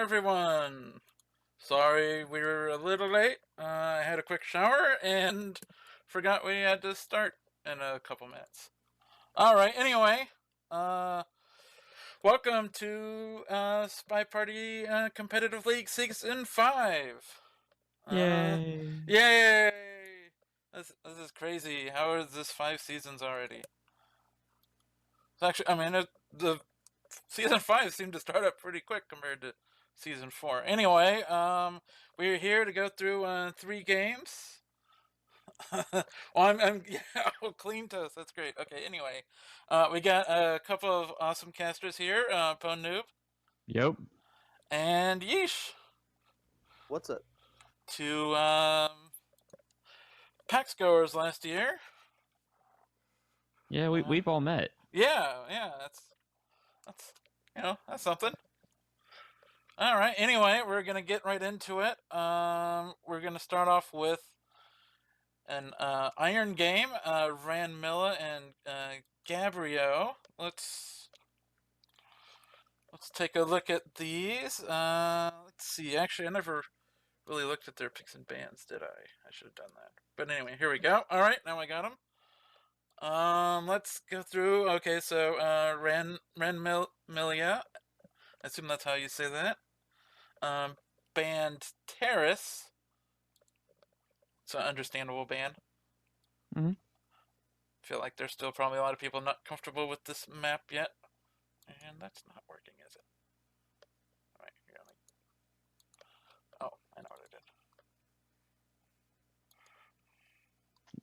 everyone. Sorry we were a little late. I had a quick shower and forgot we had to start in a couple minutes. Alright, anyway, uh, welcome to Spy Party Competitive League Season 5. Yay! Yay! This is crazy. How is this 5 seasons already? It's actually, the Season 5 seemed to start up pretty quick compared to Season 4. Anyway, we're here to go through 3 games. well, yeah, clean toast. That's great. Okay, anyway, we got a couple of awesome casters here. Pwn Noob Yep. and Yeesh. What's up? Two PAX goers last year. Yeah, we've all met. Yeah, that's something. All right. Anyway, we're gonna get right into it. We're gonna start off with an iron game. Ranmilia and Gabrio. Let's take a look at these. Let's see. Actually, I never really looked at their picks and bans, did I? I should have done that. But anyway, here we go. All right, now I got them. Let's go through. Okay, so Ranmilia. I assume that's how you say that. Banned Terrace. It's an understandable ban. Mhm. Feel like there's still probably a lot of people not comfortable with this map yet. And that's not working, is it? Alright, here, oh, I know what I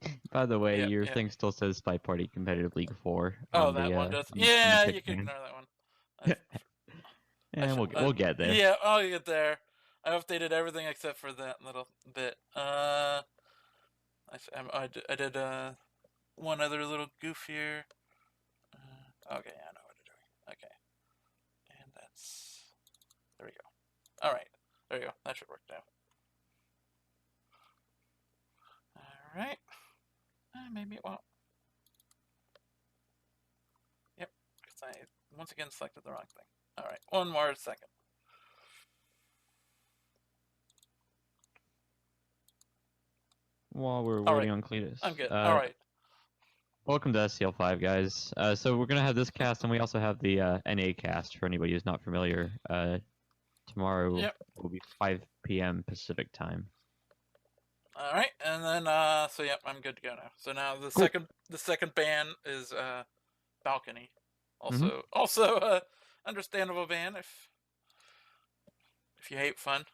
did. By the way, Yeah, your yeah. thing still says Spy Party Competitive League 4. Oh, on that the, one does. on the Yeah, pick you can ban. ignore that one. And we'll get there. Yeah, I'll get there. I updated everything except for that little bit. I did one other little goof here. Okay, I know what to do. Okay. And that's... There we go. Alright. There you go. That should work now. Alright. Maybe it won't. Yep. Because I once again selected the wrong thing. Alright. One more second. While we're waiting on Cletus. I'm good. Alright. Welcome to SCL5, guys. So we're going to have this cast, and we also have the NA cast, for anybody who's not familiar. Tomorrow will be 5 p.m. Pacific time. Alright, and then, so yep, I'm good to go now. So now the second ban is, Balcony. Also, understandable ban if you hate fun.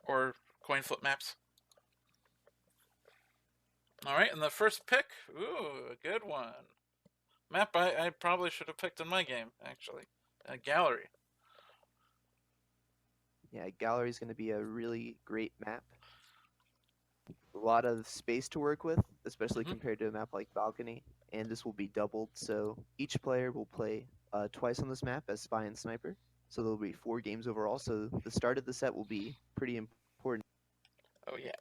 Or coin flip maps. Alright, and the first pick, ooh, a good one. Map I probably should have picked in my game, actually. Gallery. Yeah, Gallery is going to be a really great map. A lot of space to work with, especially compared to a map like Balcony. And this will be doubled, so each player will play twice on this map as Spy and Sniper. So there will be 4 games overall, so the start of the set will be pretty important. Oh yeah.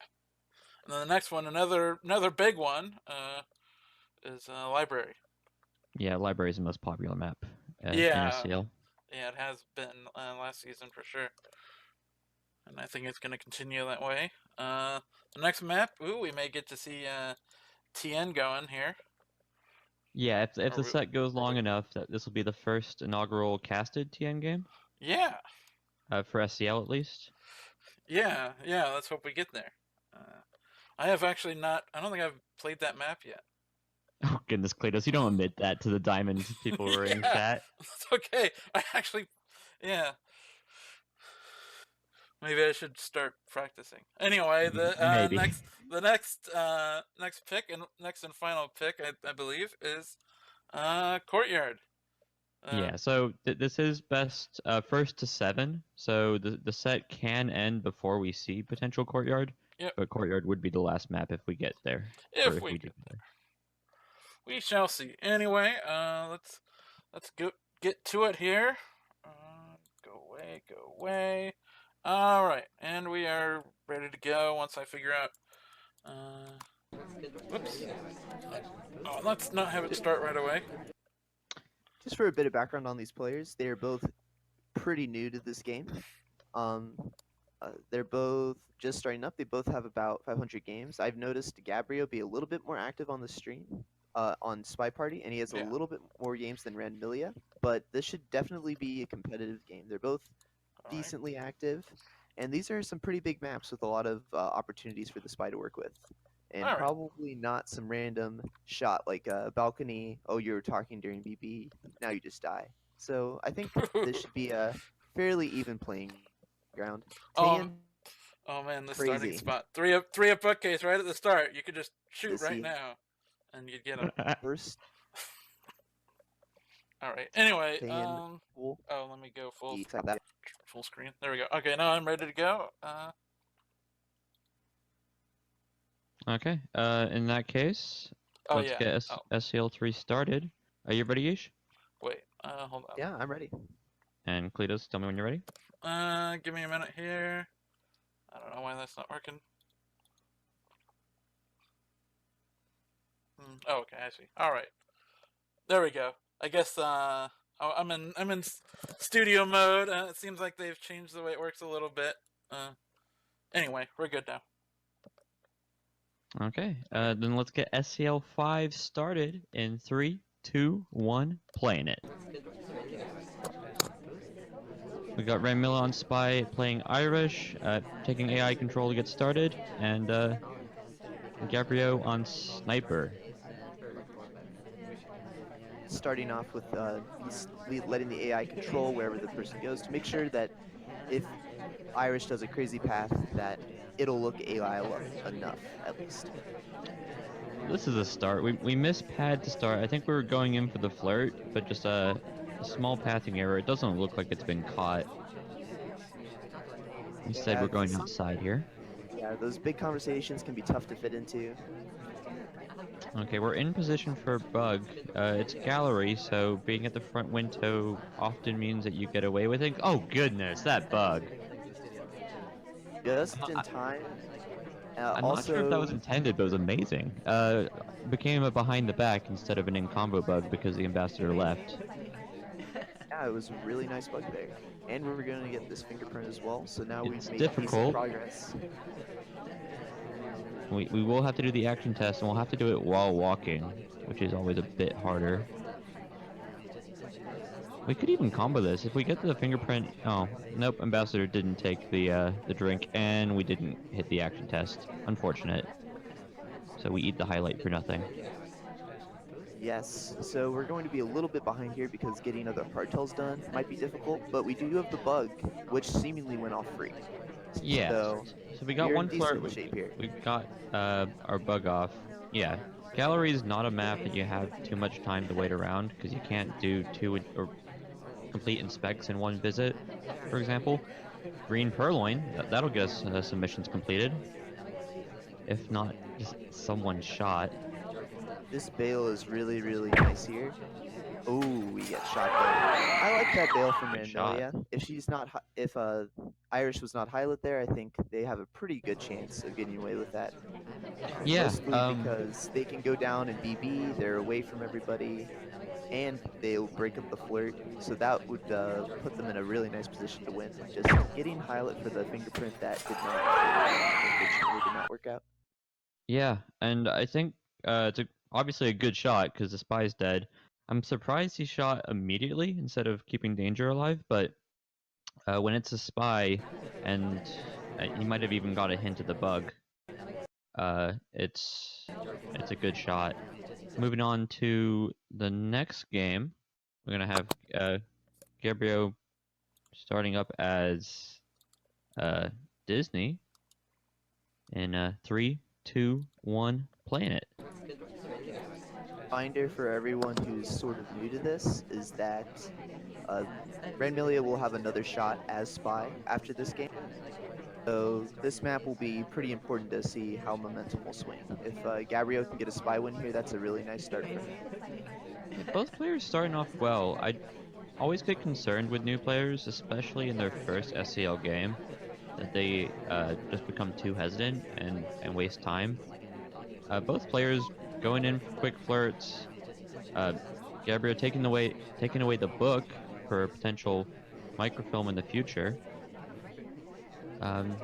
And then the next one, another big one, is Library. Yeah, Library is the most popular map in Yeah, SCL. Yeah, it has been last season for sure. And I think it's going to continue that way. The next map, ooh, we may get to see TN going here. Yeah, if the set goes long enough, that this will be the first inaugural casted TN game. Yeah. For SCL at least. Yeah, let's hope we get there. I have actually not, I don't think I've played that map yet. Oh goodness, Cletus, you don't admit that to the Diamond people who are in chat. It's okay. I actually, yeah. Maybe I should start practicing. Anyway, the next pick and next and final pick, I believe, is Courtyard. Yeah, so this is best first to 7. So the set can end before we see potential Courtyard. Yep. But Courtyard would be the last map if we get there. If we get there. We shall see. Anyway, let's get to it here. Go away. All right, and we are ready to go. Once I figure out. Whoops. Oh, let's not have it start right away. Just for a bit of background on these players, they are both pretty new to this game. They're both just starting up. They both have about 500 games. I've noticed Gabrio be a little bit more active on the stream, on Spy Party, and he has a Yeah. little bit more games than Ranmilia. But this should definitely be a competitive game. They're both All right. decently active, and these are some pretty big maps with a lot of opportunities for the Spy to work with. And All right. probably not some random shot like a balcony. Oh, you were talking during BB. Now you just die. So I think this should be a fairly even playing ground. Oh, Tan, oh man, the crazy. starting spot. Three up bookcase right at the start. You could just shoot Does right he- now, and you'd get him. First, All right. Anyway, Tan will oh, let me go be that. full screen. There we go. Okay, now I'm ready to go. Okay. In that case, Oh let's yeah. get Oh, SCL3 started. Are you ready, Yish? wait. Hold on. Yeah, I'm ready. And Cletus, tell me when you're ready. Give me a minute here. I don't know why that's not working. Oh, okay, I see. All right, there we go. I guess I'm in studio mode. It seems like they've changed the way it works a little bit. Anyway, we're good now. Okay. Then let's get SCL5 started in 3, 2, 1, playing it. We got Ranmilia on Spy playing Irish, taking AI control to get started, and Gabrio on Sniper. Starting off with letting the AI control wherever the person goes to make sure that if Irish does a crazy path, that it'll look AI enough at least. This is a start. We missed pad to start. I think we were going in for the flirt, but just a small pathing error. It doesn't look like it's been caught. Instead, we're going outside here. Yeah, those big conversations can be tough to fit into. Okay, we're in position for a bug. It's gallery, so being at the front window often means that you get away with it. Oh goodness, that bug! Just in time. I'm not sure if that was intended, but it was amazing. Became a behind the back instead of an in combo bug because the ambassador left. Yeah, it was a really nice bug there. And we're going to get this fingerprint as well, so now It's we've made decent difficult. progress. We will have to do the action test, and we'll have to do it while walking, which is always a bit harder. We could even combo this. If we get the fingerprint... Oh, nope, ambassador didn't take the drink, and we didn't hit the action test. Unfortunate. So we eat the highlight for nothing. Yes, so we're going to be a little bit behind here because getting other hardtails done might be difficult, but we do have the bug, which seemingly went off free. Yeah, So we got we're one in decent flirt. shape here. We got our bug off. Yeah, gallery is not a map that you have too much time to wait around because you can't do or complete inspects in one visit. For example, green purloin, that'll get us some missions completed. If not, just someone shot. This bail is really, really nice here. Oh, we get shot though. I like that bail from Good shot. Ranmilia. If she's not, if Irish was not highlight there, I think they have a pretty good chance of getting away with that. Yeah. Mostly because they can go down and BB, they're away from everybody, and they'll break up the flirt. So that would put them in a really nice position to win. Just getting highlight for the fingerprint that unfortunately did not work out. Yeah, and I think it's obviously a good shot because the spy's dead. I'm surprised he shot immediately instead of keeping danger alive, but when it's a spy, and he might have even got a hint of the bug, it's a good shot. Moving on to the next game, we're gonna have Gabrio starting up as Disney in 3, 2, 1, playing it. Reminder for everyone who's sort of new to this is that Ranmilia will have another shot as Spy after this game. So this map will be pretty important to see how momentum will swing. If Gabrio can get a Spy win here, that's a really nice start for him. Both players starting off well. I always get concerned with new players, especially in their first SCL game, that they just become too hesitant and waste time. Both players going in for quick flirts. Gabrio taking away the book for a potential microfilm in the future.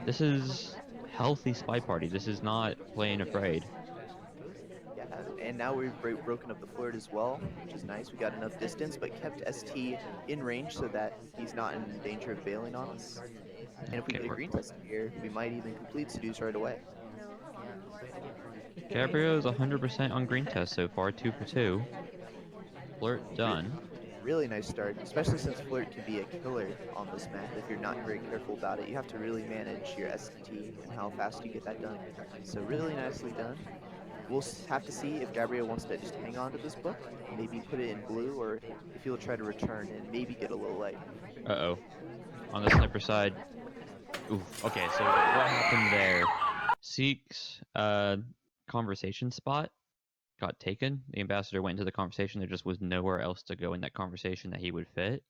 This is healthy spy party. This is not playing afraid. Yeah, and now we've broken up the flirt as well, which is nice. We got enough distance, but kept ST in range so that he's not in danger of bailing on us. And if we Okay, get a we're green test here, we might even complete Seduce right away. Gabrio is 100% on green test so far, 2 for 2. Flirt Re- done. really nice start, especially since flirt can be a killer on this map if you're not very careful about it. You have to really manage your ST and how fast you get that done. So really nicely done. We'll have to see if Gabrio wants to just hang on to this book, maybe put it in blue, or if he'll try to return and maybe get a little light. Uh-oh. On the sniper side. Oof. Okay, so what happened there? Seek's conversation spot got taken. The ambassador went into the conversation. There just was nowhere else to go in that conversation that he would fit.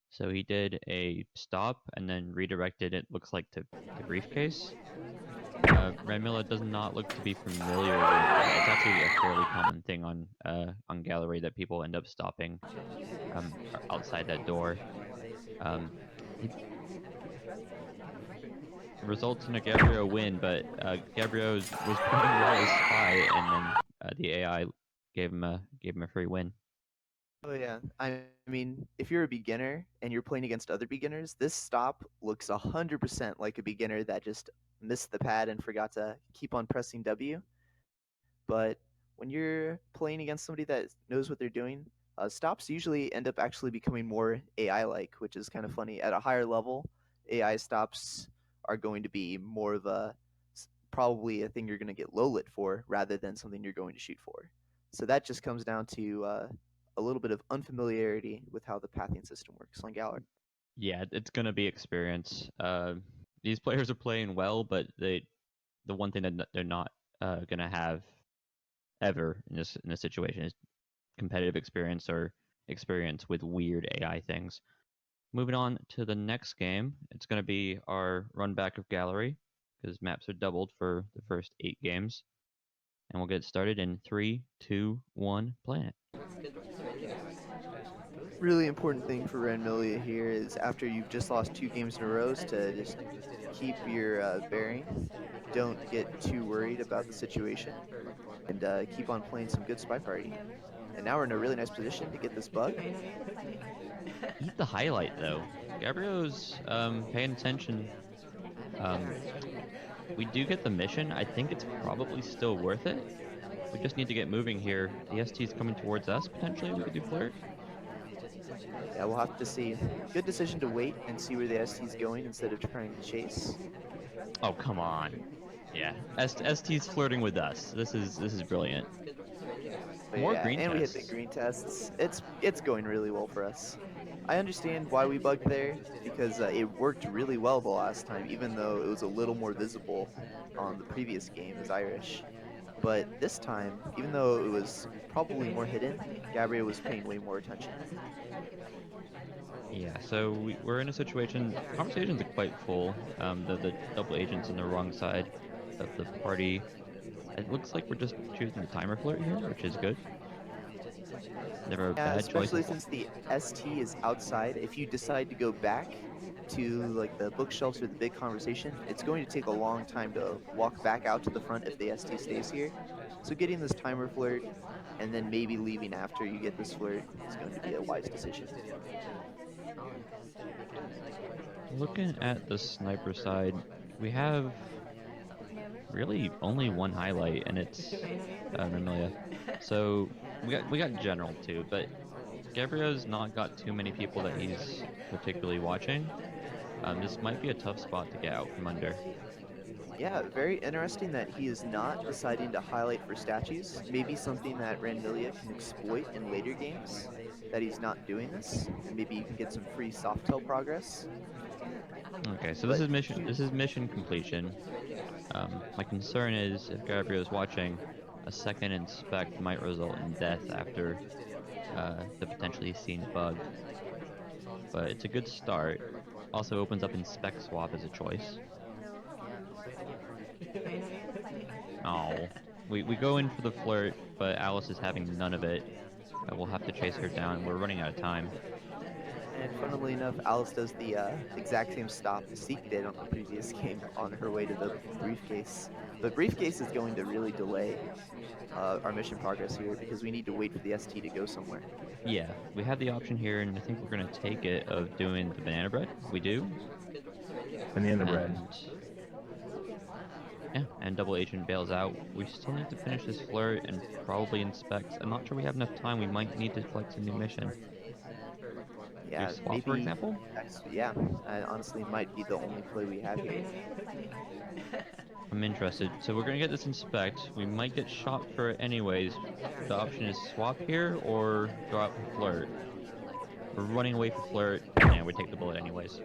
So he did a stop and then redirected it, looks like, to the briefcase. Ranmilia does not look to be familiar with that. It's actually a fairly common thing on Gallery that people end up stopping outside that door. It results in a Gabrio win, but Gabrio was playing well as spy, and then the AI gave him a free win. Oh yeah, I mean, if you're a beginner and you're playing against other beginners, this stop looks 100% like a beginner that just missed the pad and forgot to keep on pressing W. But when you're playing against somebody that knows what they're doing, stops usually end up actually becoming more AI-like, which is kind of funny. At a higher level, AI stops are going to be more of probably a thing you're going to get low lit for rather than something you're going to shoot for. So that just comes down to a little bit of unfamiliarity with how the pathing system works on Gallery. Yeah, it's gonna be experience. These players are playing well, but the one thing that they're not gonna have ever in this situation is competitive experience or experience with weird AI things. Moving on to the next game, it's going to be our run back of Gallery, because maps are doubled for the first 8 games. And we'll get started in 3, 2, 1, planet. Really important thing for Ranmilia here is after you've just lost 2 games in a row is to just keep your bearing. Don't get too worried about the situation and keep on playing some good Spy Party. And now we're in a really nice position to get this bug. Eat the highlight, though. Gabrio's paying attention. Um, we do get the mission. I think it's probably still worth it. We just need to get moving here. The ST's coming towards us, potentially. We could do flirt. Yeah, we'll have to see. Good decision to wait and see where the ST's going instead of trying to chase. Oh, come on. Yeah, ST's flirting with us. This is brilliant. But More yeah, green and we hit the tests. green tests. It's going really well for us. I understand why we bugged there because it worked really well the last time, even though it was a little more visible on the previous game as Irish. But this time, even though it was probably more hidden, Gabrio was paying way more attention. Yeah, so we're in a situation. Conversations are quite full. The double agents on the wrong side of the party. It looks like we're just choosing the timer flirt here, which is good. Never a Yeah, bad choice. especially since the ST is outside. If you decide to go back to like the bookshelves or the big conversation, it's going to take a long time to walk back out to the front if the ST stays here. So getting this timer flirt and then maybe leaving after you get this flirt is going to be a wise decision. Looking at the sniper side, we have really only one highlight, and it's Ranmilia. So we got general too, but Gabrio's not got too many people that he's particularly watching. This might be a tough spot to get out from under. Yeah, very interesting that he is not deciding to highlight for statues. Maybe something that Ranmilia can exploit in later games. That he's not doing this, and maybe you can get some free softail progress. Okay, so this But is mission. This is mission completion. My concern is if Gabrio is watching, a second inspect might result in death after the potentially seen bug. But it's a good start. Also opens up inspect swap as a choice. Oh, we go in for the flirt, but Alice is having none of it. We'll have to chase her down. We're running out of time. And funnily enough, Alice does the exact same stop as Seek did on the previous game on her way to the briefcase. But briefcase is going to really delay our mission progress here because we need to wait for the ST to go somewhere. Yeah, we have the option here, and I think we're gonna take it of doing the banana bread. We do, Banana bread. and yeah, and double agent bails out. We still need to finish this flirt and probably inspect. I'm not sure we have enough time. We might need to flex a new mission. Do Yeah, swap, for maybe. example? Yeah, honestly, might be the only play we have here. I'm interested. So we're gonna get this inspect. We might get shot for it anyways. The option is swap here or go out for flirt. We're running away for flirt, and we take the bullet anyways.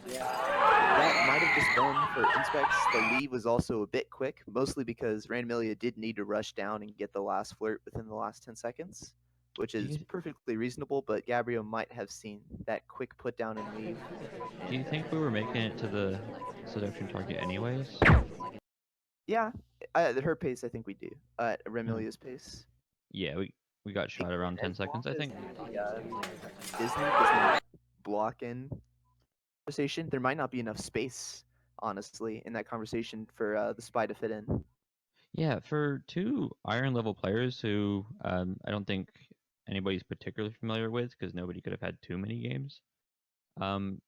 That might have just been for inspects. The lead was also a bit quick, mostly because Ranmilia did need to rush down and get the last flirt within the last 10 seconds, which Do is you, perfectly reasonable, but Gabrio might have seen that quick put down and leave. do you think we were making it to the seduction target anyways? Yeah, at her pace, I think we do. At Hmm. Ranmilia's pace. Yeah, we got shot around 10 As long seconds, I as think. Disney does not block in conversation, there might not be enough space, honestly, in that conversation for the spy to fit in. Yeah, for two iron level players who I don't think anybody's particularly familiar with because nobody could have had too many games.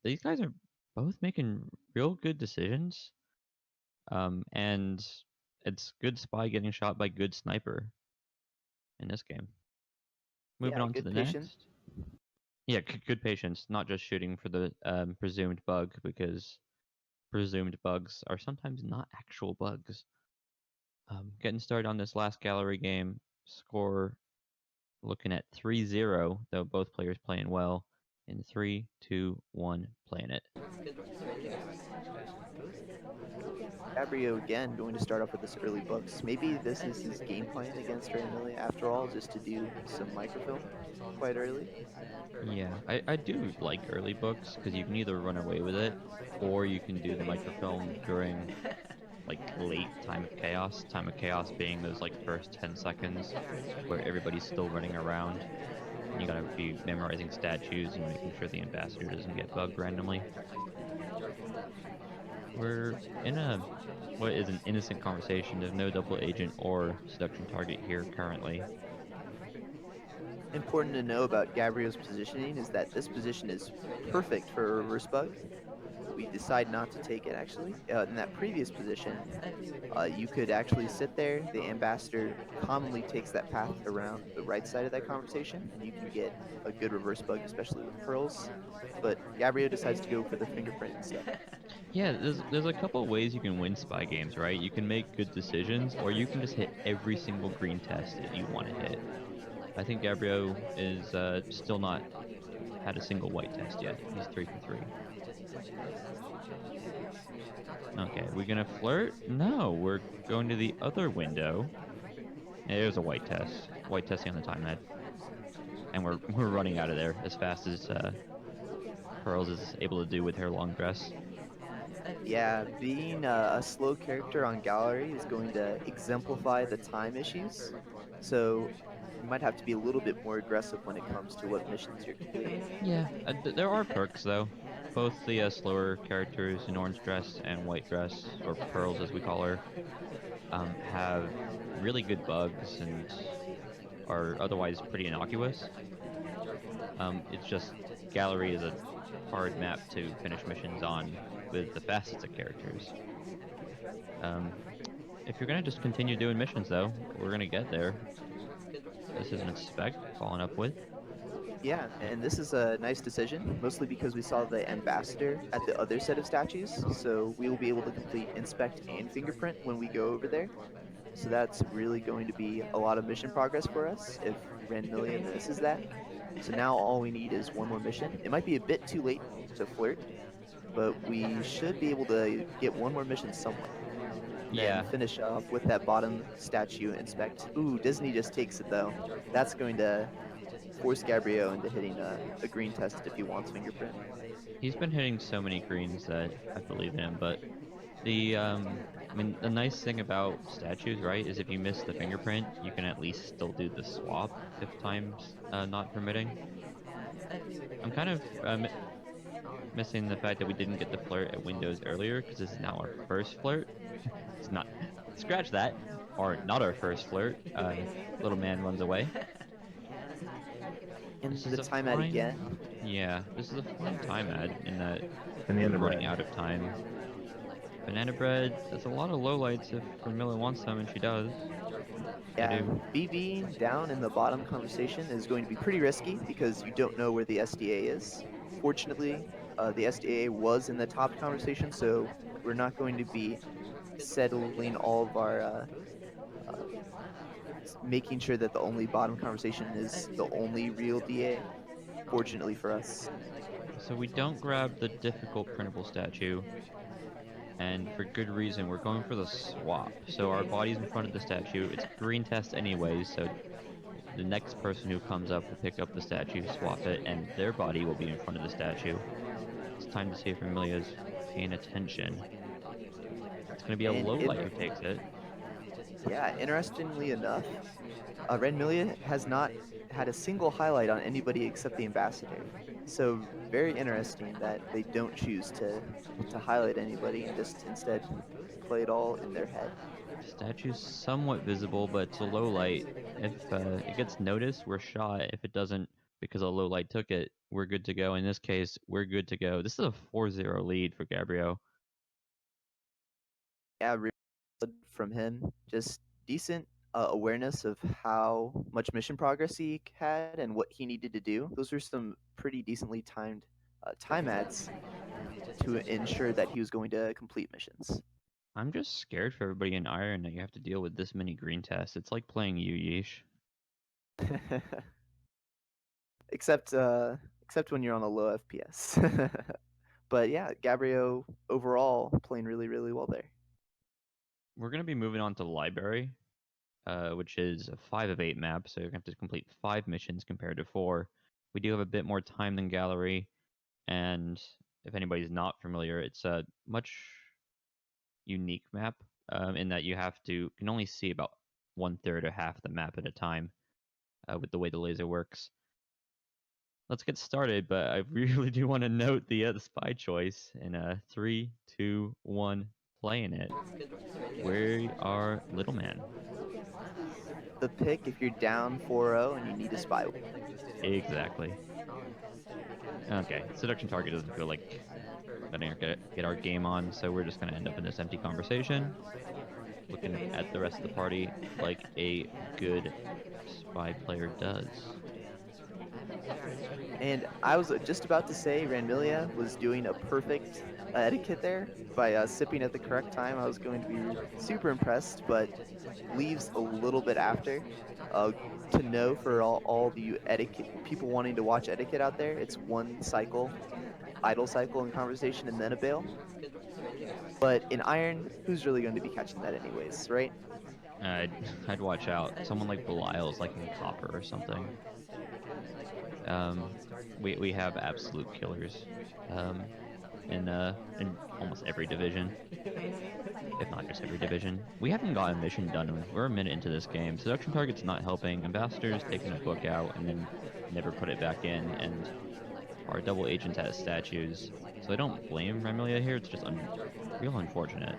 These guys are both making real good decisions. And it's good spy getting shot by good sniper in this game. Moving Yeah, on to good the patient. next. Yeah, good patience, not just shooting for the presumed bug because presumed bugs are sometimes not actual bugs. Getting started on this last gallery game, score looking at 3-0, though both players playing well. In 3, 2, 1, playing it. Gabrio again going to start off with this early books. Maybe this is his game plan against Ranmilia after all, just to do some microfilm quite early. Yeah, I do like early books because you can either run away with it or you can do the microfilm during like late time of chaos being those like first 10 seconds where everybody's still running around and you gotta be memorizing statues and making sure the ambassador doesn't get bugged randomly. We're in a what is an innocent conversation. There's no double agent or seduction target here currently. Important to know about Gabrio's positioning is that this position is perfect for a reverse bug. We decide not to take it actually. In that previous position, you could actually sit there. The ambassador commonly takes that path around the right side of that conversation, and you can get a good reverse bug, especially with pearls. But Gabrio decides to go for the fingerprint instead. Yeah, there's a couple ways you can win spy games, right? You can make good decisions, or you can just hit every single green test that you want to hit. I think Gabrio is still not had a single white test yet. He's 3 for 3. Okay, we're gonna flirt? No, we're going to the other window. There's a white test. White testing on the time head. And we're running out of there as fast as Pearls is able to do with her long dress. Yeah, being a slow character on Gallery is going to exemplify the time issues. So you might have to be a little bit more aggressive when it comes to what missions you're completing. Yeah, there are perks though. Both the slower characters in orange dress and white dress, or Pearls as we call her, have really good bugs and are otherwise pretty innocuous. It's just Gallery is a hard map to finish missions on with the facets of characters. Um, if you're gonna just continue doing missions though, we're gonna get there. This is an inspect following up with. Yeah, and this is a nice decision, mostly because we saw the ambassador at the other set of statues, so we will be able to complete inspect and fingerprint when we go over there. So that's really going to be a lot of mission progress for us if Ranmilia misses that. So now all we need is one more mission. It might be a bit too late to flirt, but we should be able to get one more mission somewhere. Then Yeah, finish off with that bottom statue inspect. Ooh, Disney just takes it though. That's going to force Gabrio into hitting a green test if he wants fingerprint. he's been hitting so many greens that I believe in him. But the I mean, the nice thing about statues, right, is if you miss the fingerprint, you can at least still do the swap if time's not permitting. I'm kind of missing the fact that we didn't get the flirt at Windows earlier because this is now our first flirt. It's not. Scratch that. Or not our first flirt. Little man runs away. And This is the a time ad fine. again. Yeah, this is a fine time ad in that we're Banana running bread. out of time. Banana bread. That's a lot of lowlights if Ranmilia wants them, and she does. I Yeah, do. BBing down in the bottom conversation is going to be pretty risky because you don't know where the SDA is. Fortunately, the SDA was in the top conversation, so we're not going to be settling all of our uh, making sure that the only bottom conversation is the only real DA. Fortunately for us. So we don't grab the difficult printable statue, and for good reason. We're going for the swap. So our body's in front of the statue. It's green test anyways, so the next person who comes up will pick up the statue, swap it, and their body will be in front of the statue. It's time to see if Amelia's paying attention. It's going to be a And low light who takes it. yeah, interestingly enough, Ranmilia has not had a single highlight on anybody except the ambassador. So very interesting that they don't choose to highlight anybody and just instead play it all in their head. Statue's somewhat visible, but it's a low light. If it gets noticed, we're shot. If it doesn't, because a low light took it, we're good to go. In this case, we're good to go. This is a 4-0 lead for Gabrio. Yeah, really good from him. Just decent awareness of how much mission progress he had and what he needed to do. Those were some pretty decently timed time ads to ensure that he was going to complete missions. I'm just scared for everybody in Iron that you have to deal with this many green tests. It's like playing Yu Yeesh. except except when you're on a low FPS. But yeah, Gabrio overall playing really well there. We're going to be moving on to Library, which is a 5 of 8 map, so you're going to have to complete 5 missions compared to 4. We do have a bit more time than Gallery, and if anybody's not familiar, it's a much unique map in that you can only see about 1/3 or half the map at a time with the way the laser works. Let's get started, but I really do want to note the spy choice in 3, 2, 1, playing it. We are Little Man. The pick if you're down 4-0 and you need a spy. Exactly. Okay, seduction target doesn't feel like letting her get our game on, so we're just gonna end up in this empty conversation, looking at the rest of the party like a good spy player does. And I was just about to say Ranmilia was doing a perfect etiquette there by sipping at the correct time. I was going to be super impressed, but leaves a little bit after. Uh, to know for all the etiquette people wanting to watch etiquette out there, it's one cycle, idle cycle in conversation, and then a bail. But in Iron, who's really going to be catching that anyways, right? I'd, I'd watch out. Someone like Belial's like in Copper or something. Um, we have absolute killers in almost every division, if not just every division. We haven't got a mission done. We're a minute into this game. Seduction target's not helping. Ambassador's taking a book out and then never put it back in, and our double agent has statues. So I don't blame Ranmilia here. It's just real unfortunate.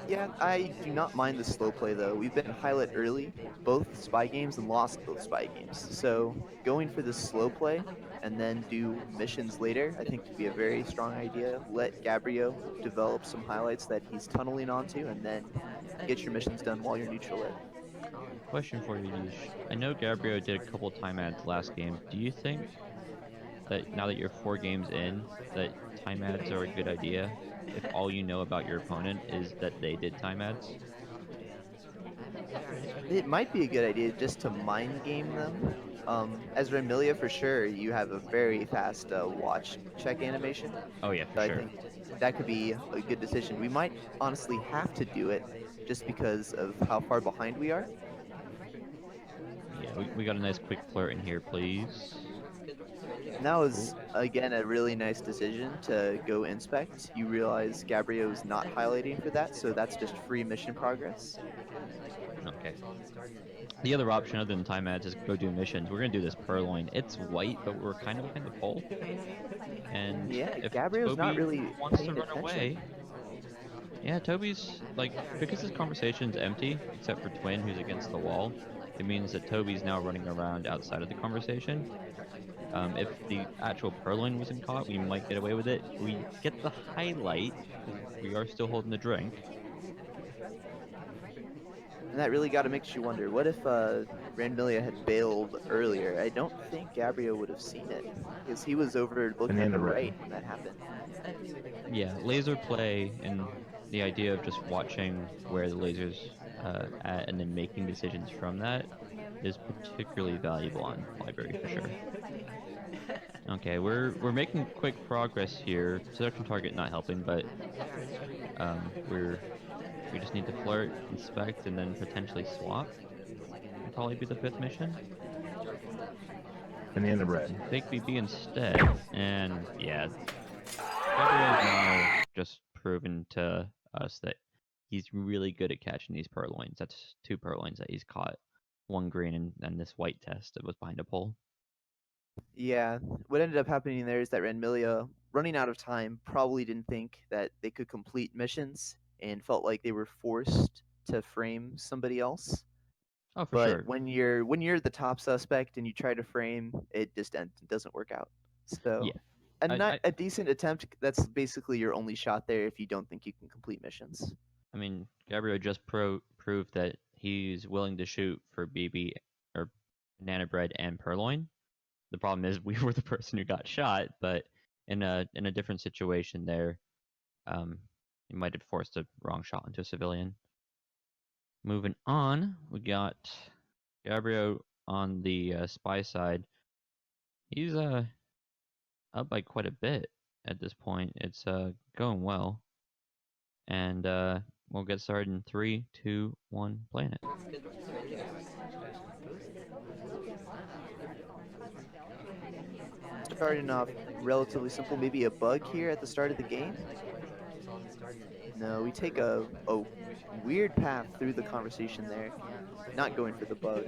Yeah, I do not mind the slow play though. We've been highlight early, both spy games, and lost both spy games. So going for the slow play and then do missions later, I think could be a very strong idea. Let Gabrio develop some highlights that he's tunneling onto, and then get your missions done while you're neutral lit. Question for you, Yeesh. I know Gabrio did a couple time ads last game. Do you think that now that you're 4 games in, that time ads are a good idea if all you know about your opponent is that they did time ads? It might be a good idea just to mind game them. As Ranmilia, for sure, you have a very fast watch check animation. Oh yeah, for So I sure. think that could be a good decision. We might honestly have to do it just because of how far behind we are. Yeah, we got a nice quick flirt in here, please. And that was again a really nice decision to go inspect. You realize Gabrio's not highlighting for that, so that's just free mission progress. Okay. The other option other than time ads is go do missions. We're gonna do this purloin. It's white, but we're kind of behind the pole. And Yeah, if Gabrio's not Toby really wants to paying run away, attention. yeah, Toby's like because this conversation's empty except for Twin, who's against the wall. It means that Toby's now running around outside of the conversation. If the actual purloin wasn't caught, we might get away with it. We get the highlight because we are still holding the drink. And that really got to make you wonder, what if Ranmilia had bailed earlier? I don't think Gabrio would have seen it, because he was over looking at Banana the bread. right when that happened. Yeah, laser play and the idea of just watching where the laser's at and then making decisions from that is particularly valuable on library for sure. Okay, we're making quick progress here. Seduction target not helping, but we just need to flirt, inspect, and then potentially swap. Will probably be the fifth mission. Banana bread. Fake BB instead, and yeah, Gabrio's now just proven to us that he's really good at catching these purloins. That's two purloins that he's caught. One green and this white test that was behind a pole. Yeah, what ended up happening there is that Ranmilia, running out of time, probably didn't think that they could complete missions and felt like they were forced to frame somebody else. Oh, for But sure. when you're the top suspect and you try to frame, it just it doesn't work out. Yeah. So, a I, not I a decent attempt. That's basically your only shot there if you don't think you can complete missions. I mean, Gabrio just proved that he's willing to shoot for BB or Banana Bread and Purloin. The problem is we were the person who got shot, but in a different situation there, he might have forced a wrong shot into a civilian. Moving on, we got Gabrio on the spy side. He's up by quite a bit at this point. It's going well, and we'll get started in 3, 2, 1, playing it. Starting off relatively simple, maybe a bug here at the start of the game. No, we take a weird path through the conversation there, not going for the bug.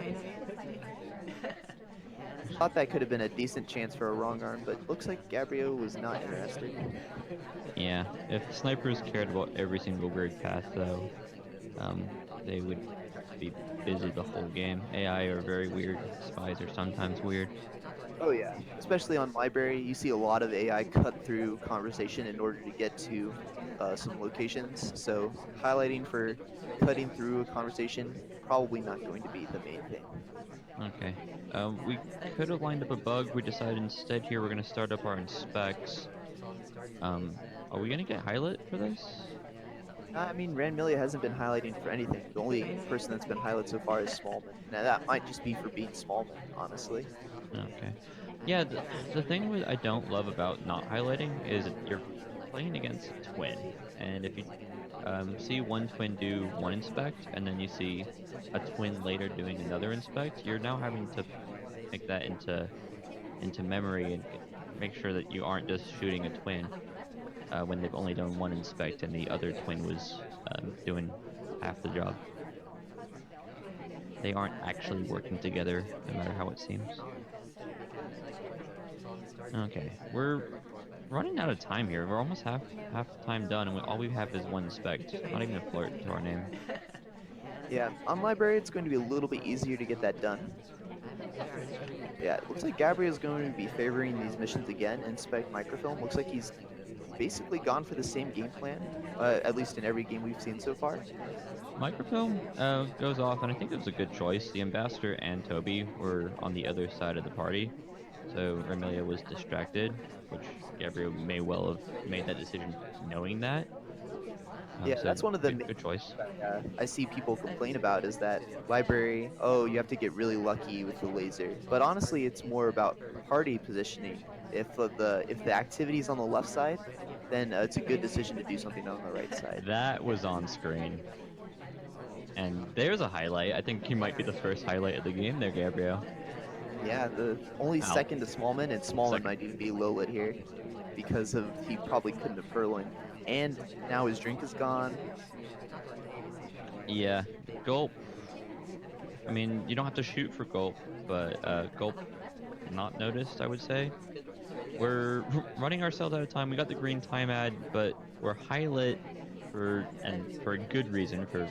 Thought that could have been a decent chance for a wrong arm, but looks like Gabrio was not interested. Yeah, if snipers cared about every single weird path, though, they would be busy the whole game. AI are very weird. Spies are sometimes weird. Oh yeah, especially on library, you see a lot of AI cut through conversation in order to get to some locations. So highlighting for cutting through a conversation probably not going to be the main thing. Okay. We could have lined up a bug. We decided instead here we're gonna start up our inspects. Um, are we gonna get highlight for this? I mean, Ranmilia hasn't been highlighting for anything. The only person that's been highlighted so far is Smallman. Now that might just be for being Smallman, honestly. Okay. Yeah, the thing with I don't love about not highlighting is that you're playing against a twin, and if you see one twin do one inspect, and then you see a twin later doing another inspect, you're now having to make that into memory and make sure that you aren't just shooting a twin when they've only done one inspect and the other twin was doing half the job. They aren't actually working together, no matter how it seems. Okay, we're running out of time here. We're almost half time done, and all we have is one inspect. Not even a flirt to our name. Yeah, on library it's going to be a little bit easier to get that done. Yeah, it looks like Gabriel is going to be favoring these missions again. Inspect microfilm. Looks like he's basically gone for the same game plan, at least in every game we've seen so far. Microfilm goes off, and I think it was a good choice. The ambassador and Toby were on the other side of the party, so Ranmilia was distracted, which Gabrio may well have made that decision knowing that. Yeah, So that's one of the main good choice. things I see people complain about is that library, oh, you have to get really lucky with the laser. But honestly, it's more about party positioning. If the activity is on the left side, then it's a good decision to do something on the right side. That was on screen. And there's a highlight. I think he might be the first highlight of the game there, Gabriel. Yeah, the only Ow. second to Smallman, and Smallman Second. might even be low lit here because of he probably couldn't have purloined. And now his drink is gone. Yeah. Gulp. I mean, you don't have to shoot for Gulp, but Gulp not noticed, I would say. We're running ourselves out of time. We got the green time ad, but we're high lit for a good reason, for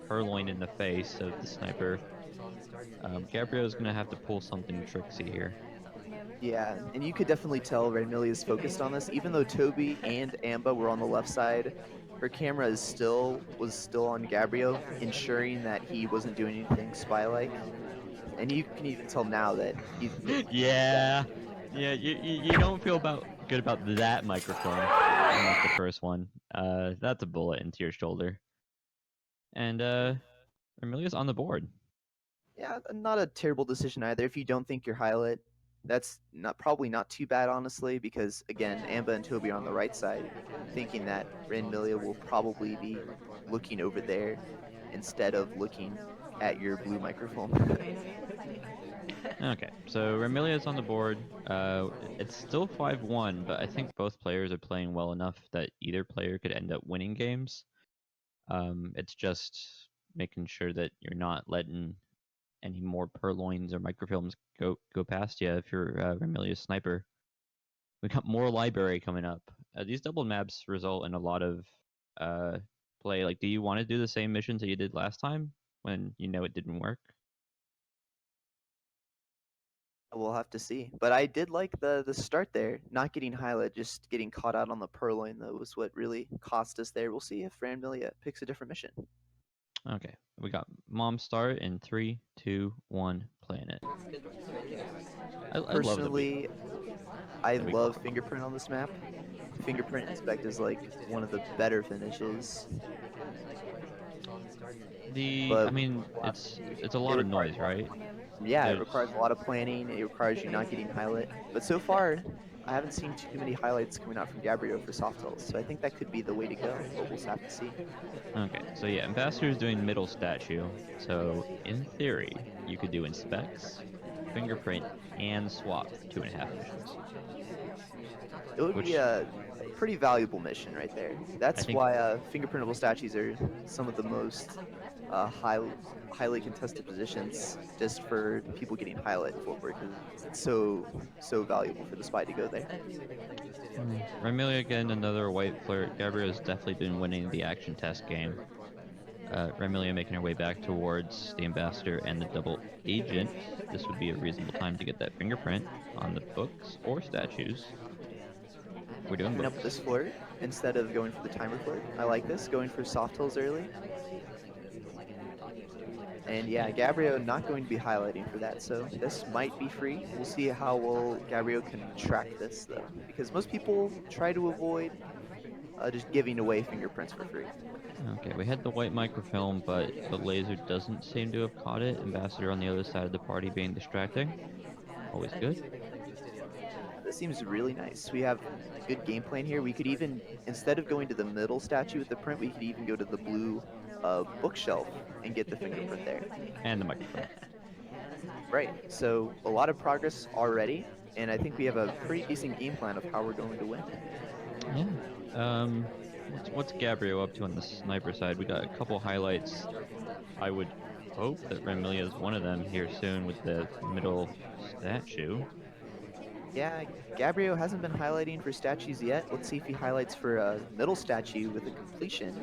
purloin in the face of the sniper. Gabrio is gonna have to pull something tricksy here. Yeah, and you could definitely tell Ranmilia is focused on this, even though Toby and Amba were on the left side. Her camera was still on Gabrio, ensuring that he wasn't doing anything spy-like. And you can even tell now that he's Yeah, yeah. You don't feel good about that microfilm, unlike the first one. That's a bullet into your shoulder. And Amelia's on the board. yeah, not a terrible decision either. If you don't think you're highlight, that's not probably not too bad honestly, because again, Amba and Toby are on the right side, thinking that Ranmilia will probably be looking over there instead of looking at your blue microphone. Okay, so Remilia's on the board. It's still 5-1, but I think both players are playing well enough that either player could end up winning games. It's just making sure that you're not letting any more purloins or microfilms go past you if you're Remilia's sniper. We got more library coming up. These double maps result in a lot of uh, play. Like, do you want to do the same missions that you did last time when you know it didn't work? We'll have to see. But I did like the start there, not getting highlight, just getting caught out on the purloin. That was what really cost us there. We'll see if Ranmilia picks a different mission. Okay, we got mom start in 3, 2, 1, planet. I love Personally, I that we love fingerprint on this map. Fingerprint inspect is like one of the better finishes, I but mean, we'll have to see. it's a It lot of requires noise, a lot of right? yeah, it There's requires a lot of planning. It requires you not getting highlight. But so far, I haven't seen too many highlights coming out from Gabrio for soft tells, so I think that could be the way to go. But we'll have to see. Okay, so yeah, Ambassador is doing middle statue. So in theory, you could do inspects, fingerprint, and swap for 2.5 missions. It would be Which a pretty valuable mission right there. I That's think, why fingerprintable statues are some of the most highly contested positions, just for people getting highlight for, because it's so valuable for the spy to go there. Ranmilia again, another white flirt. Gabriel has definitely been winning the action test game. Ranmilia making her way back towards the ambassador and the double agent. This would be a reasonable time to get that fingerprint on the books or statues. We're doing Coming up with books. this flirt instead of going for the timer flirt. I like this. Going for soft hills early. And yeah, Gabrio not going to be highlighting for that, so this might be free. We'll see how well Gabrio can track this though, because most people try to avoid just giving away fingerprints for free. Okay, we had the white microfilm, but the laser doesn't seem to have caught it. Ambassador on the other side of the party being distracting. Always good. This seems really nice. We have good game plan here. We could even, instead of going to the middle statue with the print, we could even go to the blue bookshelf and get the fingerprint there. And the microphone. Right. So a lot of progress already, and I think we have a pretty decent game plan of how we're going to win. Yeah. What's Gabrio up to on the sniper side? We got a couple highlights. I would hope that Remilia is one of them here soon with the middle statue. Yeah, Gabrio hasn't been highlighting for statues yet. Let's see if he highlights for a middle statue with a completion.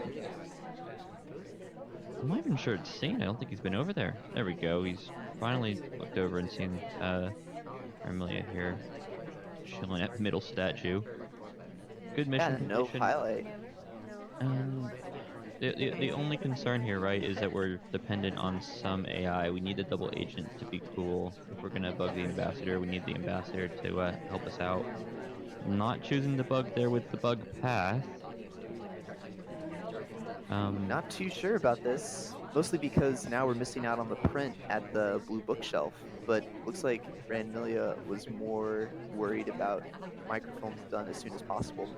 I'm not even sure it's seen. I don't think he's been over there. There we go. He's finally looked over and seen Remilia here, chilling at middle statue. Good mission Yeah, no completion. highlight. Um, the only concern here, right, is that we're dependent on some AI. We need a double agent to be cool. If we're gonna bug the ambassador, we need the ambassador to help us out. Not choosing the bug there with the bug path. Not too sure about this, mostly because now we're missing out on the print at the blue bookshelf. But looks like Ranmilia was more worried about microfilm done as soon as possible.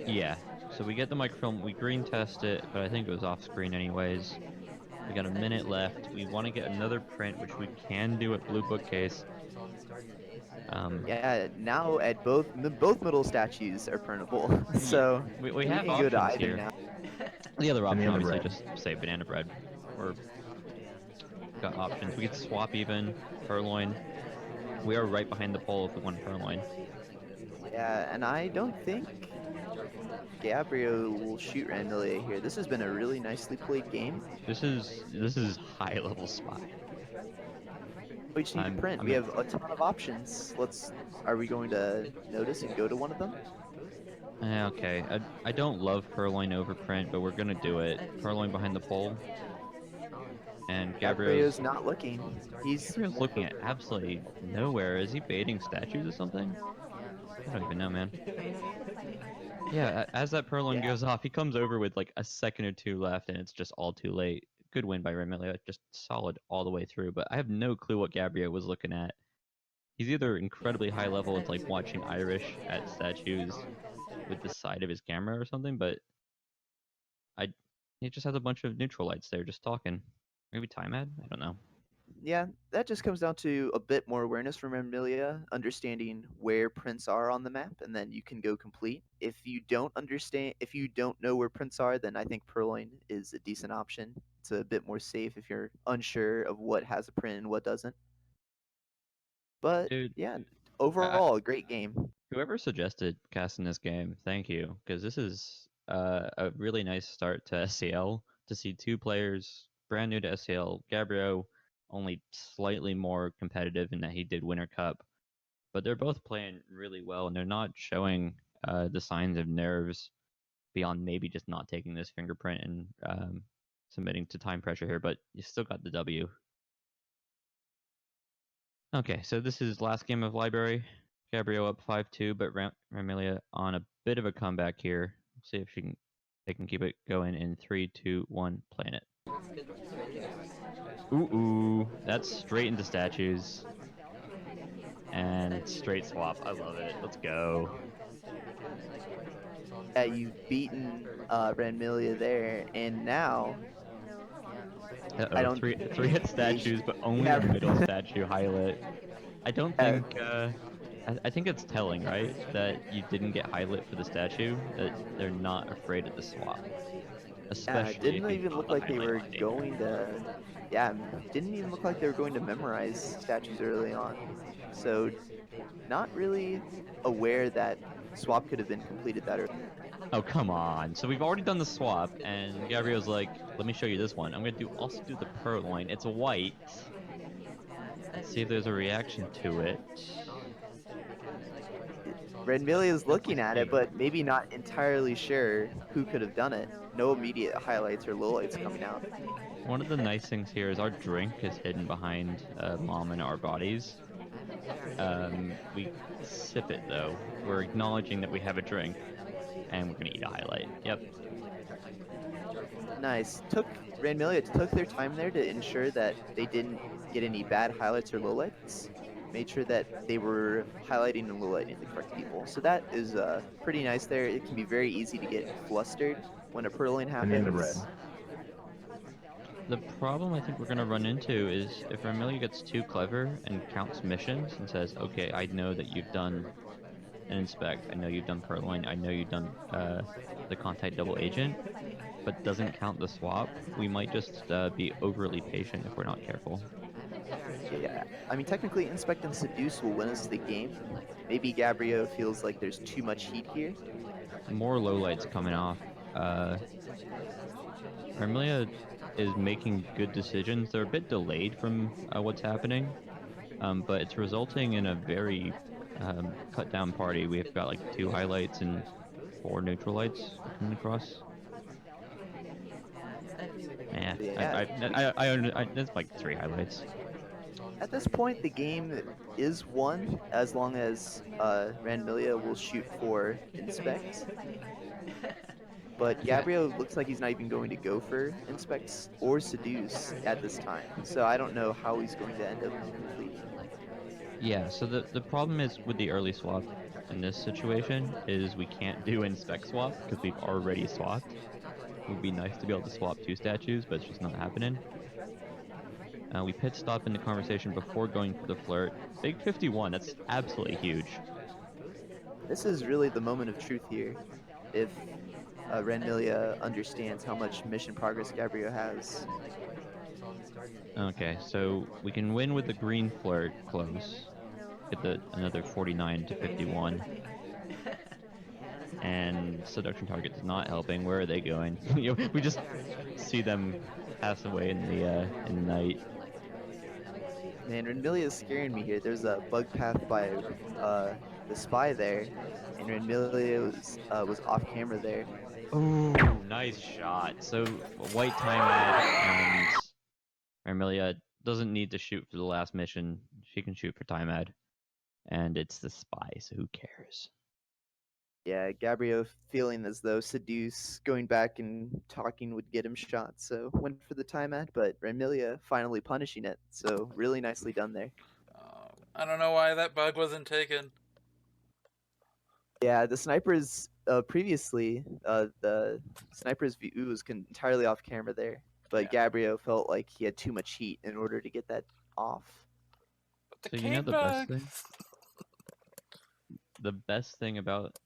Yeah. So we get the microfilm, we green test it, but I think it was off screen anyways. We got a minute left. We want to get another print, which we can do at Blue Bookcase. Yeah, now at both middle statues are printable, so we we have can go to options either here. now. The other option, Banana obviously, bread. just say banana bread. Or got options. We could swap even purloin. We are right behind the pole if we want purloin. Yeah, and I don't think Gabrio will shoot Ranmilia here. This has been a really nicely played game. This is high level spy. We just need to print. We have a ton of options. Are we going to notice and go to one of them? Okay. I don't love purloin over print, but we're gonna do it. Purloin behind the pole. And Gabrio's not looking. Gabrio's looking at absolutely nowhere. Is he baiting statues or something? I don't even know, man. Yeah, as that purloin Yeah. goes off, he comes over with like a second or two left, and it's just all too late. Good win by Ranmilia, just solid all the way through. But I have no clue what Gabrio was looking at. He's either incredibly high level, it's like watching Irish at statues with the side of his camera or something, but he just has a bunch of neutral lights there just talking. Maybe time ad? I don't know. Yeah, that just comes down to a bit more awareness from Ranmilia, understanding where prints are on the map, and then you can go complete. If you don't know where prints are, then I think Purloin is a decent option. It's a bit more safe if you're unsure of what has a print and what doesn't. But Dude, yeah, I, overall, a great game. whoever suggested casting this game, thank you, because this is a really nice start to SCL to see two players brand new to SCL. Gabrio only slightly more competitive in that he did Winter Cup, but they're both playing really well, and they're not showing the signs of nerves beyond maybe just not taking this fingerprint and submitting to time pressure here. But you still got the W. Okay, so this is last game of Library. Gabrio up 5-2, but Ranmilia on a bit of a comeback here. See if they can keep it going in 3, 2, 1, planet. Ooh, that's straight into statues. And straight swap. I love it. Let's go. Yeah, you've beaten Ranmilia there, and now I Uh-oh, don't. three hit Yeah, statues, but only yeah, the middle statue highlight. I don't yeah, think I think it's telling, right, that you didn't get highlight for the statue, that they're not afraid of the swap, yeah. It especially if didn't you even got look the like they highlight were on you. going to. Yeah, didn't even look like they were going to memorize statues early on. So not really aware that swap could have been completed that early. Oh, come on. So we've already done the swap, and Gabrio's like, let me show you this one. I'm gonna also do the purloin. It's white. Let's see if there's a reaction to it. Ranmilia is Definitely looking at it, see. but maybe not entirely sure who could have done it. No immediate highlights or lowlights coming out. One of the nice things here is our drink is hidden behind Mom and our bodies. We sip it though. We're acknowledging that we have a drink, and we're gonna eat a highlight. Yep. Nice. Ranmilia took their time there to ensure that they didn't get any bad highlights or lowlights. Made sure that they were highlighting and lowlighting the correct people. So that is pretty nice there. It can be very easy to get flustered when a purling Banana bread. happens. The problem I think we're gonna run into is if Ranmilia gets too clever and counts missions and says, "Okay, I know that you've done an inspect. I know you've done purloin. I know you've done the contact double agent," but doesn't count the swap, we might just be overly patient if we're not careful. Yeah, I mean, technically, Inspect and Seduce will win us the game. Maybe Gabrio feels like there's too much heat here. More lowlights coming off. Ranmilia is making good decisions. They're a bit delayed from what's happening, but it's resulting in a very cut down party. We've got like 2 highlights and 4 neutral lights coming across. Yeah, Yeah, that's like 3 highlights. at this point, the game is won as long as Ranmilia will shoot for Inspect. But Yeah, Gabrio looks like he's not even going to go for Inspects or Seduce at this time. So I don't know how he's going to end up completing. yeah. So the problem is with the early swap in this situation is we can't do inspect swap because we've already swapped. would be nice to be able to swap 2 statues, but it's just not happening. We pit stop in the conversation before going for the flirt. Big 51, that's absolutely huge. This is really the moment of truth here. If Ranmilia understands how much mission progress Gabrio has. Okay, so we can win with the green flirt close. Get another 49 to 51. And seduction target is not helping. Where are they going? We just see them pass away in the night. Man, Ranmilia is scaring me here. There's a bug path by the spy there, and Ranmilia was off camera there. Ooh, nice shot. So white time ad and Ranmilia doesn't need to shoot for the last mission. She can shoot for time ad. And it's the spy, so who cares? Yeah, Gabrio feeling as though Seduce going back and talking would get him shot, so went for the time ad, but Ranmilia finally punishing it, so really nicely done there. I don't know why that bug wasn't taken. Yeah, the snipers previously, the sniper's view was entirely off camera there, but Yeah. Gabrio felt like he had too much heat in order to get that off. But the So cane you know the bug. best thing? The best thing about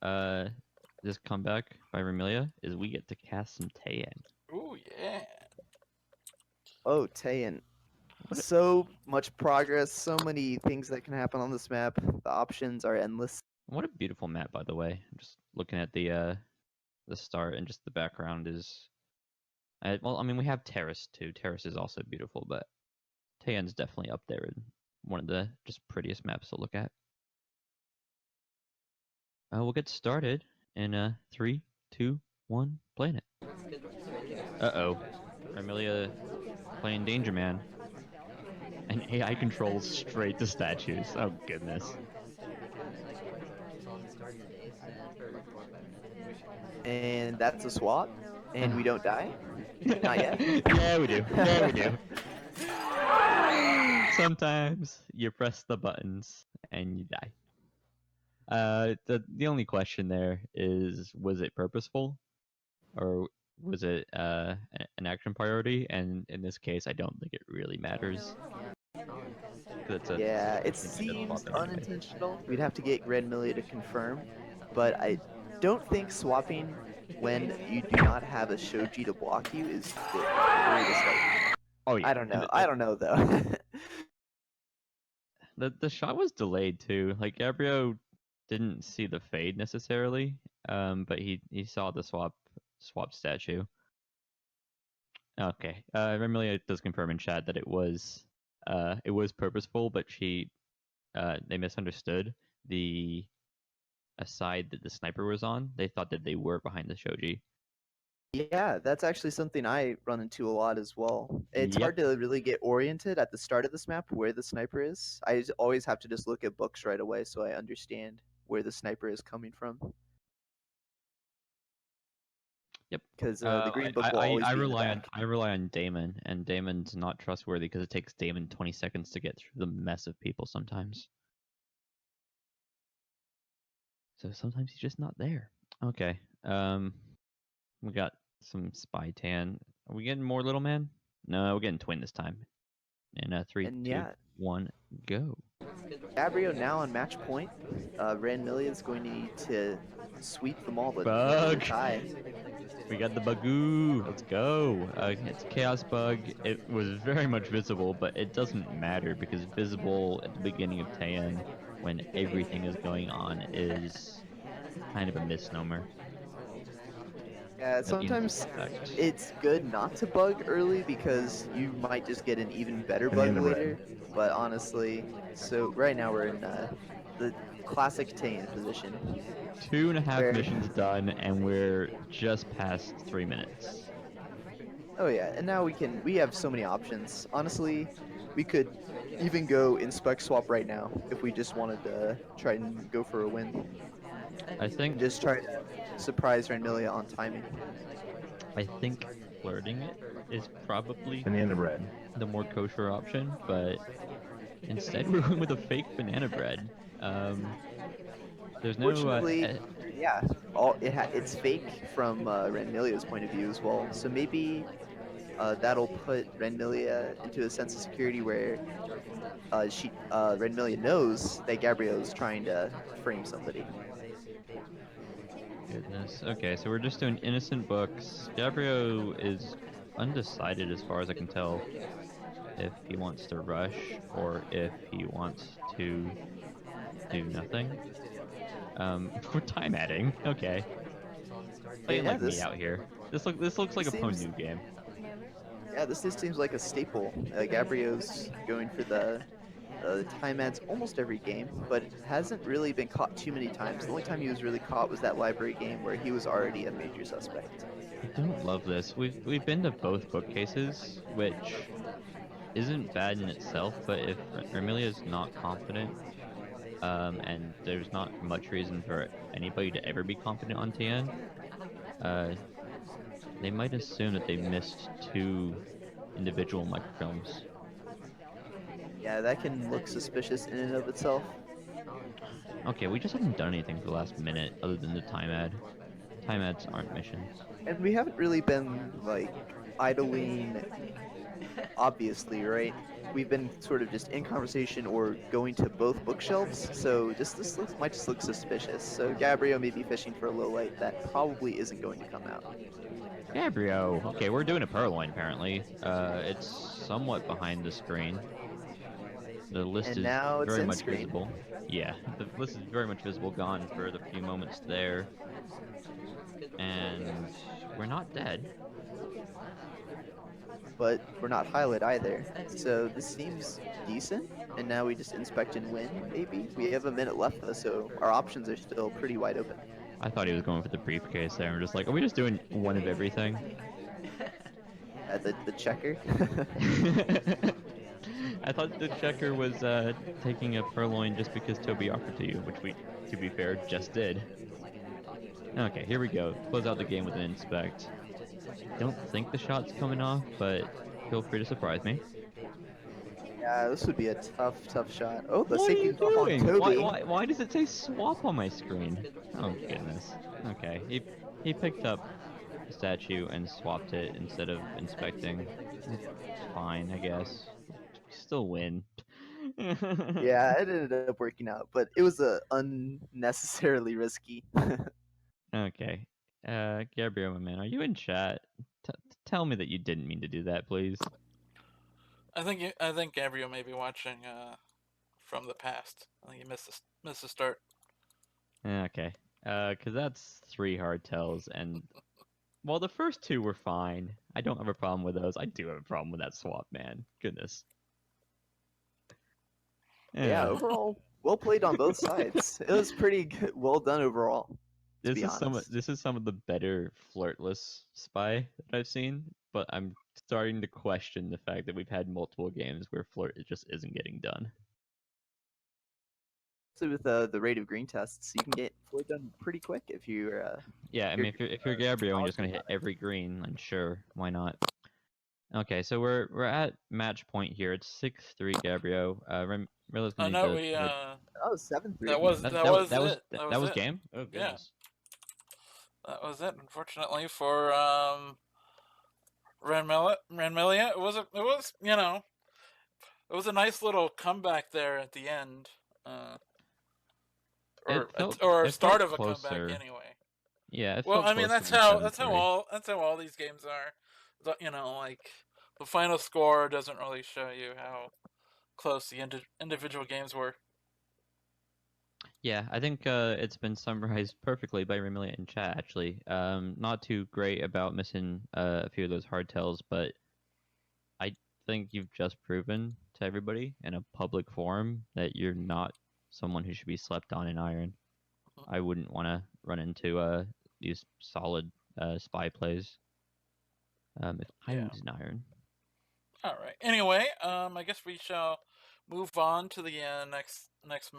this comeback by Ranmilia is we get to cast some Taeyan. Ooh, yeah. Oh, Taeyan. What a- So much progress, so many things that can happen on this map. The options are endless. What a beautiful map, by the way. I'm just looking at the start and just the background is. Well, I mean, we have Terrace too. Terrace is also beautiful, but Taeyan's definitely up there in one of the just prettiest maps to look at. We'll get started in 3, 2, 1, playing it. Uh-oh. Ranmilia playing Danger Man. And AI controls straight to statues. Oh, goodness. And that's a swap, and we don't die? Not yet? Yeah, we do. Yeah, we do. Sometimes you press the buttons and you die. The only question there is, was it purposeful? Or was it an action priority? And in this case, I don't think it really matters. It's a Yeah, it situation you end up seems swapping anyway. unintentional. We'd have to get Ranmilia to confirm, but I don't think swapping when you do not have a shoji to block you is the greatest idea. Oh yeah. I don't and know. I don't know though. The shot was delayed too. Like Gabrio didn't see the fade necessarily, but he saw the swap statue. Okay. Ranmilia does confirm in chat that it was purposeful, but they misunderstood the side that the sniper was on. They thought that they were behind the shoji. Yeah, that's actually something I run into a lot as well. It's Yep. hard to really get oriented at the start of this map where the sniper is. Always have to just look at books right away so I understand where the sniper is coming from. Yep. Because the green book will always be in the back. I rely on Damon, and Damon's not trustworthy because it takes Damon 20 seconds to get through the mess of people sometimes. So sometimes he's just not there. Okay. We got some spy tan. Are we getting more little man? No, we're getting twin this time. In 3, And 2, yeah, 1, go. Gabrio now on match point. Ranmilia is going to need to sweep them all to Bug. tie. We got the Bagoo. Let's go. It's Chaos Bug. It was very much visible, but it doesn't matter because visible at the beginning of Tan, when everything is going on, is kind of a misnomer. Yeah, At the sometimes effect. it's good not to bug early because you might just get an even better bug later. But honestly, so right now we're in the classic Tayan position. 2.5 missions done, and we're just past 3 minutes. Oh yeah, and now we have so many options. Honestly, we could even go inspect swap right now if we just wanted to try and go for a win. I think Just try to surprise Ranmilia on timing. flirting it is probably Banana bread. the more kosher option, but instead we're going with a fake banana bread. There's no Fortunately, yeah, it's fake from Ranmilia's point of view as well. So maybe that'll put Ranmilia into a sense of security where Ranmilia knows that Gabrio is trying to frame somebody. Goodness. Okay, so we're just doing innocent books. Gabrio is undecided as far as I can tell if he wants to rush or if he wants to do nothing. We're time adding. Okay. Playing Yeah, like me out here. This looks like this a seems Ponu game. yeah, this just seems like a staple. Gabrio's going for the time adds almost every game, but hasn't really been caught too many times. The only time he was really caught was that library game where he was already a major suspect. I don't love this. We've been to both bookcases, which isn't bad in itself, but if Remilia is not confident, and there's not much reason for anybody to ever be confident on TN, uh, they might assume that they missed two individual microfilms. Yeah, that can look suspicious in and of itself. Okay, we just haven't done anything for the last minute other than the time ad. Time ads aren't missions. And we haven't really been like idling obviously, right? We've been sort of just in conversation or going to both bookshelves, so might just look suspicious. So Gabrio may be fishing for a low light that probably isn't going to come out. Gabrio! Okay, we're doing a purloin apparently. It's somewhat behind the screen. The list And is now it's very in much screen, visible. Yeah, the list is very much visible, gone for the few moments there. And we're not dead. but we're not highlight either. So this seems decent. And now we just inspect and win, maybe? We have a minute left though, so our options are still pretty wide open. I thought he was going for the briefcase there. I'm just like, are we just doing one of everything? The checker. I thought the checker was taking a purloin just because Toby offered to you, which we, to be fair, just did. Okay, here we go. Close out the game with an inspect. Don't think the shot's coming off, but feel free to surprise me. Yeah, this would be a tough shot. Oh, the What are safety you off on doing? Toby. Why does it say swap on my screen? Oh goodness. Okay, he picked up the statue and swapped it instead of inspecting. It's fine, I guess. Still win. Yeah, it ended up working out, but it was unnecessarily risky. Okay. Gabriel, my man, are you in chat? Tell me that you didn't mean to do that, please. I think Gabrio may be watching from the past. I think he missed the start. Okay. Cause that's 3 hard tells, and while the first 2 were fine, I don't have a problem with those. I do have a problem with that swap, man. Goodness. Yeah, overall, well played on both sides. It was pretty good, well done overall, to be honest. This is some of the better flirtless spy that I've seen, but I'm starting to question the fact that we've had multiple games where flirt just isn't getting done. So with the rate of green tests, you can get floor done pretty quick if you're. Yeah, I mean, if you're Gabrio and you're just gonna hit every green, then sure, why not? Okay, so we're at match point here. It's 6-3 Gabrio. Rilla's Oh gonna need no, to. we Oh, 7-3. that was it. That was game. Oh goodness. That was it. Unfortunately for Ranmilia, it was it was a nice little comeback there at the end, or It start felt of a closer. comeback anyway. Yeah, it Well, felt I mean closer than 7-3. that's how all these games are. Like the final score doesn't really show you how close the individual games were. Yeah, I think it's been summarized perfectly by Ranmilia in chat. Actually, not too great about missing a few of those hard tells, but I think you've just proven to everybody in a public forum that you're not someone who should be slept on in Iron. I wouldn't want to run into these solid spy plays if I Yeah. was in Iron. All right. Anyway, I guess we shall move on to the next match.